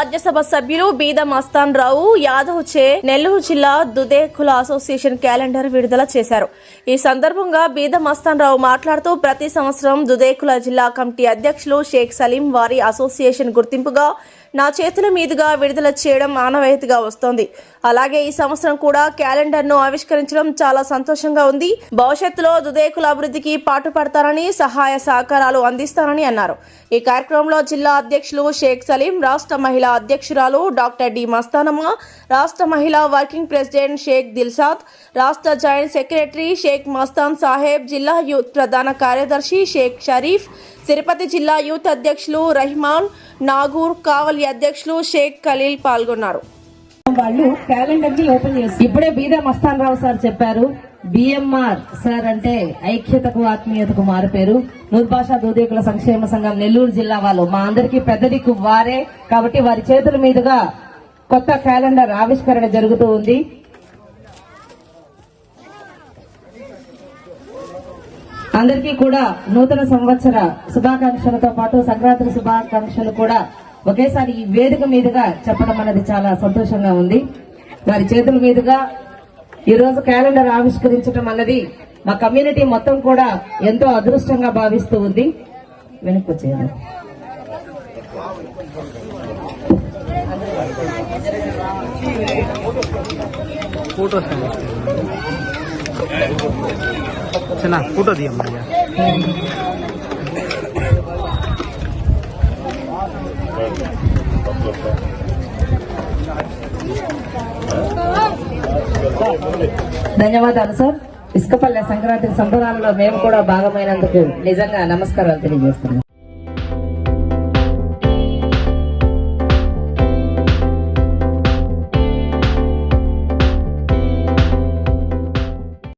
రాజ్యసభ సభ్యులు బీద మస్తాన్ రావు యాదవ్ చే నెల్లూరు జిల్లా దుదేకుల అసోసియేషన్ క్యాలెండర్ విడుదల చేశారు. ఈ సందర్భంగా బీద మస్తాన్ రావు మాట్లాడుతూ ప్రతి సంవత్సరం దుదేకుల జిల్లా కమిటీ అధ్యక్షులు షేక్ సలీం వారి అసోసియేషన్ గుర్తింపుగా నా చేతుల మీదుగా విడుదల చేయడం ఆనవాయితీగా వస్తోంది. అలాగే ఈ సంవత్సరం కూడా క్యాలెండర్ ను ఆవిష్కరించడం చాలా సంతోషంగా ఉంది. భవిష్యత్తులో దుదేకుల అభివృద్ధికి పాటుపడతారని, సహాయ సహకారాలు అందిస్తారని అన్నారు. ఈ కార్యక్రమంలో జిల్లా అధ్యక్షులు షేక్ సలీం, రాష్ట్ర మహిళా అధ్యక్షురాలు డాక్టర్ డి మస్తానమ్మ, రాష్ట్ర మహిళా వర్కింగ్ ప్రెసిడెంట్ షేక్ దిల్సాద్, రాష్ట్ర జాయింట్ సెక్రటరీ షేక్ మస్తాన్ సాహెబ్, జిల్లా యూత్ ప్రధాన కార్యదర్శి షేక్ షరీఫ్, తిరుపతి జిల్లా యూత్ అధ్యక్షులు రహమాన్, నాగూర్, కావలి అధ్యక్షులు షేక్ ఖలీల్ పాల్గొన్నారు. వాళ్ళు క్యాలెండర్ ని ఓపెన్ చేసి ఇప్పుడే బీదా మస్తాన్ రావు సార్ చెప్పారు. బిఎంఆర్ సార్ అంటే ఐక్యతకు ఆత్మీయతకు మారుపేరు. నూర్భాషా దూదేకుల సంక్షేమ సంఘం నెల్లూరు జిల్లా వాళ్ళు మా అందరికీ పెద్ద దిక్కు వారే. కాబట్టి వారి చేతుల మీదుగా కొత్త క్యాలెండర్ ఆవిష్కరణ జరుగుతూ ఉంది. అందరికీ కూడా నూతన సంవత్సర శుభాకాంక్షలతో పాటు సంక్రాంతి శుభాకాంక్షలు కూడా ఒకేసారి ఈ వేదిక మీదుగా చెప్పడం అనేది చాలా సంతోషంగా ఉంది. వారి చేతుల మీదుగా ఈ రోజు క్యాలెండర్ ఆవిష్కరించడం అన్నది మా కమ్యూనిటీ మొత్తం కూడా ఎంతో అదృష్టంగా భావిస్తూ ఉంది. వెనక్కి వచ్చేది फोटो दिया भैया ధన్యవాదాలు సార్. ఇసుకపల్లె సంక్రాంతి సంబరాలలో మేము కూడా భాగమైనందుకు నిజంగా నమస్కారాలు తెలియజేస్తున్నాం.